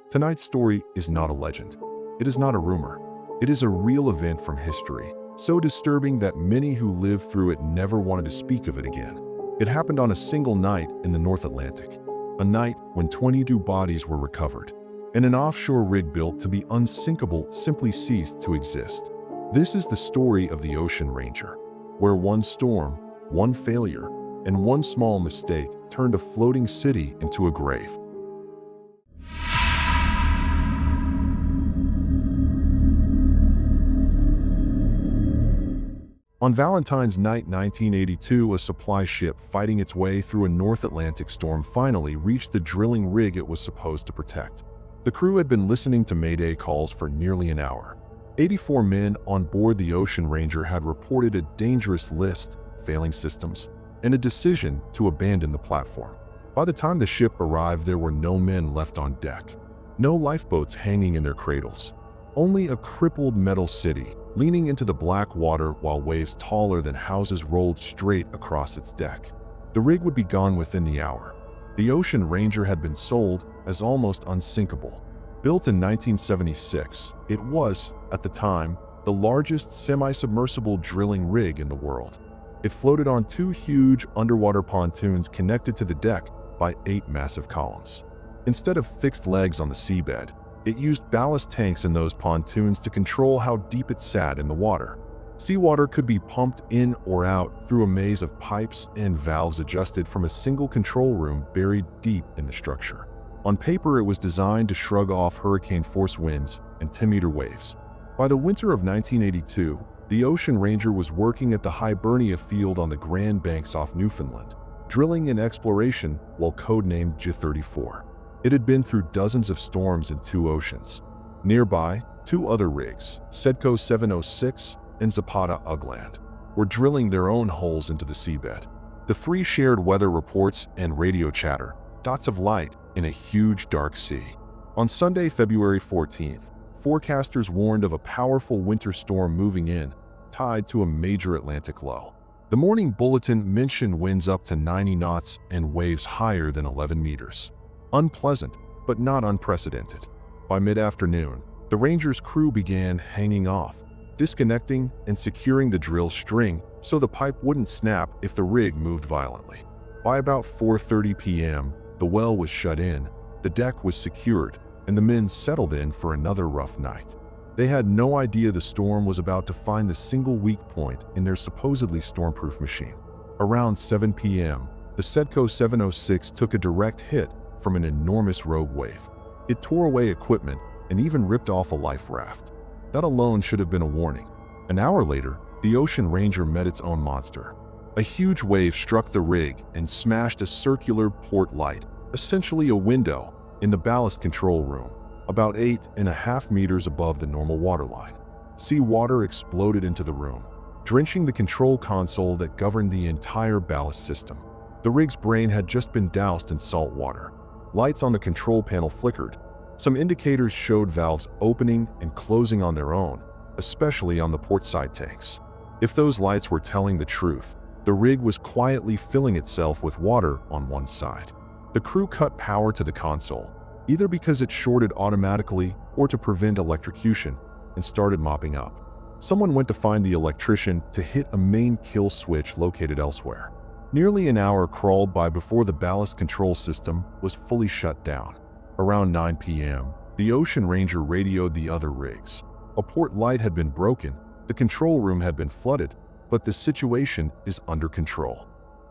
Tonight's story is not a legend. It is not a rumor. It is a real event from history, so disturbing that many who lived through it never wanted to speak of it again. It happened on a single night in the North Atlantic, a night when 22 bodies were recovered, and an offshore rig built to be unsinkable simply ceased to exist. This is the story of the Ocean Ranger, where one storm, one failure, and one small mistake turned a floating city into a grave. On Valentine's night 1982, a supply ship fighting its way through a North Atlantic storm finally reached the drilling rig it was supposed to protect. The crew had been listening to Mayday calls for nearly an hour. 84 men on board the Ocean Ranger had reported a dangerous list, failing systems, and a decision to abandon the platform. By the time the ship arrived, there were no men left on deck. No lifeboats hanging in their cradles. Only a crippled metal city, leaning into the black water while waves taller than houses rolled straight across its deck. The rig would be gone within the hour. The Ocean Ranger had been sold as almost unsinkable. Built in 1976, it was, at the time, the largest semi-submersible drilling rig in the world. It floated on two huge underwater pontoons connected to the deck by 8 massive columns. Instead of fixed legs on the seabed, it used ballast tanks in those pontoons to control how deep it sat in the water. Seawater could be pumped in or out through a maze of pipes and valves adjusted from a single control room buried deep in the structure. On paper, it was designed to shrug off hurricane-force winds and 10-meter waves. By the winter of 1982, the Ocean Ranger was working at the Hibernia field on the Grand Banks off Newfoundland, drilling and exploration while codenamed J-34. It had been through dozens of storms in 2 oceans. Nearby, 2 other rigs, Sedco 706 and Zapata Ugland, were drilling their own holes into the seabed. The 3 shared weather reports and radio chatter, dots of light in a huge dark sea. On Sunday, February 14th, forecasters warned of a powerful winter storm moving in, tied to a major Atlantic low. The morning bulletin mentioned winds up to 90 knots and waves higher than 11 meters. Unpleasant, but not unprecedented. By mid-afternoon, the Ranger's crew began hanging off, disconnecting and securing the drill string so the pipe wouldn't snap if the rig moved violently. By about 4:30 p.m., the well was shut in, the deck was secured, and the men settled in for another rough night. They had no idea the storm was about to find the single weak point in their supposedly stormproof machine. Around 7 p.m., the Sedco 706 took a direct hit from an enormous rogue wave. It tore away equipment and even ripped off a life raft. That alone should have been a warning. An hour later, the Ocean Ranger met its own monster. A huge wave struck the rig and smashed a circular port light, essentially a window, in the ballast control room, about 8.5 meters above the normal waterline. Seawater exploded into the room, drenching the control console that governed the entire ballast system. The rig's brain had just been doused in salt water. Lights on the control panel flickered. Some indicators showed valves opening and closing on their own, especially on the port side tanks. If those lights were telling the truth, the rig was quietly filling itself with water on one side. The crew cut power to the console, either because it shorted automatically or to prevent electrocution, and started mopping up. Someone went to find the electrician to hit a main kill switch located elsewhere. Nearly an hour crawled by before the ballast control system was fully shut down. Around 9 p.m., the Ocean Ranger radioed the other rigs. A port light had been broken, the control room had been flooded, but the situation is under control.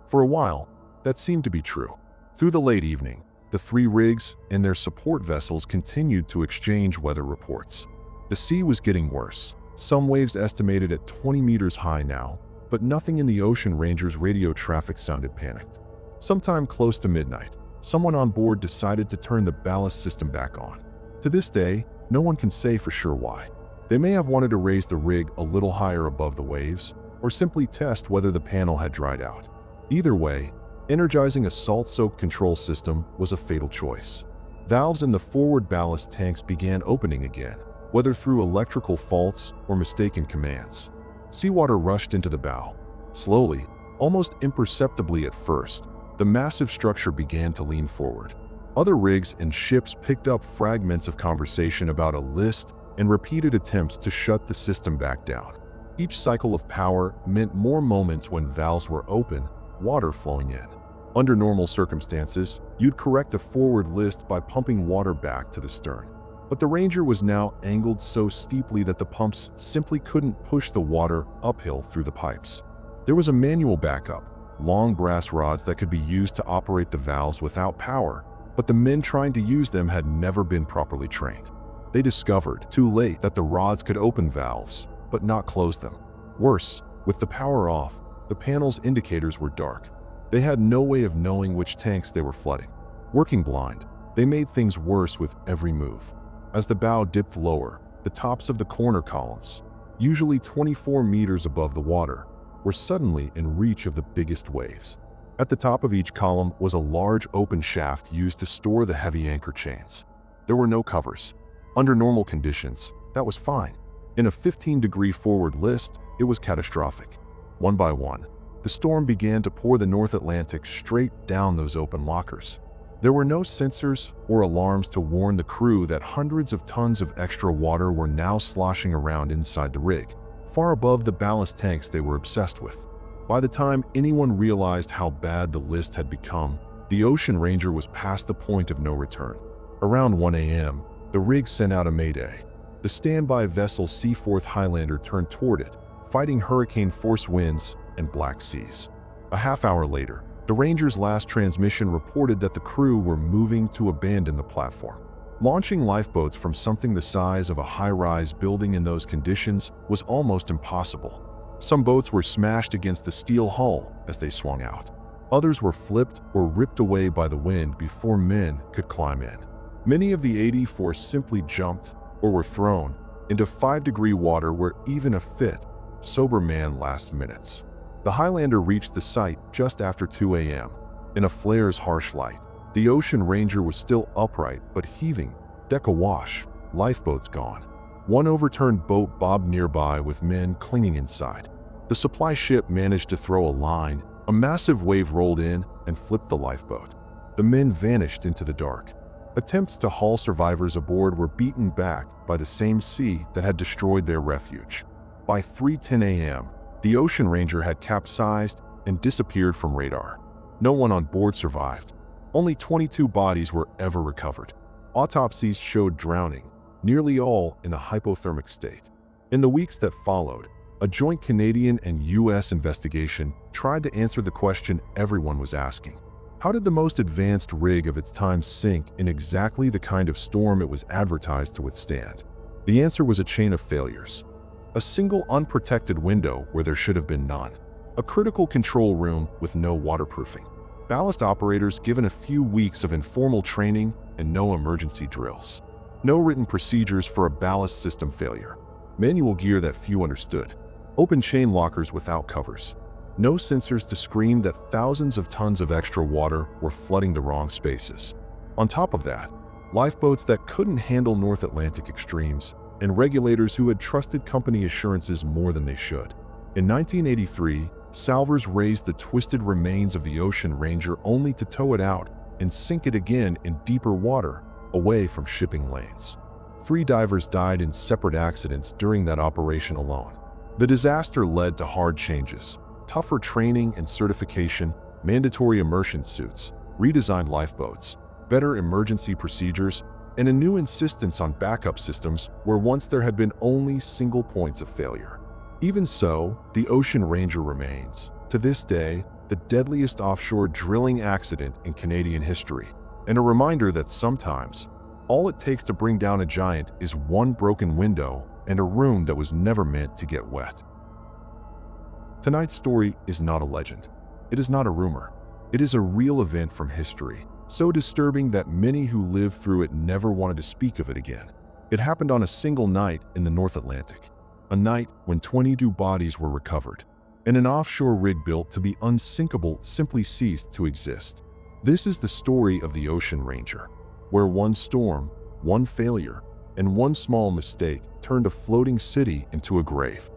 For a while, that seemed to be true. Through the late evening, the 3 rigs and their support vessels continued to exchange weather reports. The sea was getting worse, some waves estimated at 20 meters high now, but nothing in the Ocean Ranger's radio traffic sounded panicked. Sometime close to midnight, someone on board decided to turn the ballast system back on. To this day, no one can say for sure why. They may have wanted to raise the rig a little higher above the waves, or simply test whether the panel had dried out. Either way, energizing a salt-soaked control system was a fatal choice. Valves in the forward ballast tanks began opening again, whether through electrical faults or mistaken commands. Seawater rushed into the bow. Slowly, almost imperceptibly at first, the massive structure began to lean forward. Other rigs and ships picked up fragments of conversation about a list and repeated attempts to shut the system back down. Each cycle of power meant more moments when valves were open, water flowing in. Under normal circumstances, you'd correct a forward list by pumping water back to the stern. But the Ranger was now angled so steeply that the pumps simply couldn't push the water uphill through the pipes. There was a manual backup, long brass rods that could be used to operate the valves without power, but the men trying to use them had never been properly trained. They discovered, too late, that the rods could open valves, but not close them. Worse, with the power off, the panel's indicators were dark. They had no way of knowing which tanks they were flooding. Working blind, they made things worse with every move. As the bow dipped lower, the tops of the corner columns, usually 24 meters above the water, were suddenly in reach of the biggest waves. At the top of each column was a large open shaft used to store the heavy anchor chains. There were no covers. Under normal conditions, that was fine. In a 15-degree forward list, it was catastrophic. One by one, the storm began to pour the North Atlantic straight down those open lockers. There were no sensors or alarms to warn the crew that hundreds of tons of extra water were now sloshing around inside the rig, far above the ballast tanks they were obsessed with. By the time anyone realized how bad the list had become, the Ocean Ranger was past the point of no return. Around 1 a.m., the rig sent out a mayday. The standby vessel Seaforth Highlander turned toward it, fighting hurricane-force winds and black seas. A half hour later, the Ranger's last transmission reported that the crew were moving to abandon the platform. Launching lifeboats from something the size of a high-rise building in those conditions was almost impossible. Some boats were smashed against the steel hull as they swung out. Others were flipped or ripped away by the wind before men could climb in. Many of the 84 simply jumped or were thrown into 5-degree water where even a fit, sober man lasts minutes. The Highlander reached the site just after 2 a.m. In a flare's harsh light, the Ocean Ranger was still upright but heaving, deck awash, lifeboats gone. One overturned boat bobbed nearby with men clinging inside. The supply ship managed to throw a line. A massive wave rolled in and flipped the lifeboat. The men vanished into the dark. Attempts to haul survivors aboard were beaten back by the same sea that had destroyed their refuge. By 3:10 a.m., the Ocean Ranger had capsized and disappeared from radar. No one on board survived. Only 22 bodies were ever recovered. Autopsies showed drowning, nearly all in a hypothermic state. In the weeks that followed, a joint Canadian and U.S. investigation tried to answer the question everyone was asking. How did the most advanced rig of its time sink in exactly the kind of storm it was advertised to withstand? The answer was a chain of failures. A single unprotected window where there should have been none. A critical control room with no waterproofing. Ballast operators given a few weeks of informal training and no emergency drills. No written procedures for a ballast system failure. Manual gear that few understood. Open chain lockers without covers. No sensors to screen that thousands of tons of extra water were flooding the wrong spaces. On top of that, lifeboats that couldn't handle North Atlantic extremes, and regulators who had trusted company assurances more than they should. In 1983, salvors raised the twisted remains of the Ocean Ranger only to tow it out and sink it again in deeper water, away from shipping lanes. 3 divers died in separate accidents during that operation alone. The disaster led to hard changes, tougher training and certification, mandatory immersion suits, redesigned lifeboats, better emergency procedures, and a new insistence on backup systems where once there had been only single points of failure. Even so, the Ocean Ranger remains, to this day, the deadliest offshore drilling accident in Canadian history, and a reminder that sometimes, all it takes to bring down a giant is one broken window and a room that was never meant to get wet. Tonight's story is not a legend. It is not a rumor. It is a real event from history, so disturbing that many who lived through it never wanted to speak of it again. It happened on a single night in the North Atlantic, a night when 22 bodies were recovered, and an offshore rig built to be unsinkable simply ceased to exist. This is the story of the Ocean Ranger, where one storm, one failure, and one small mistake turned a floating city into a grave.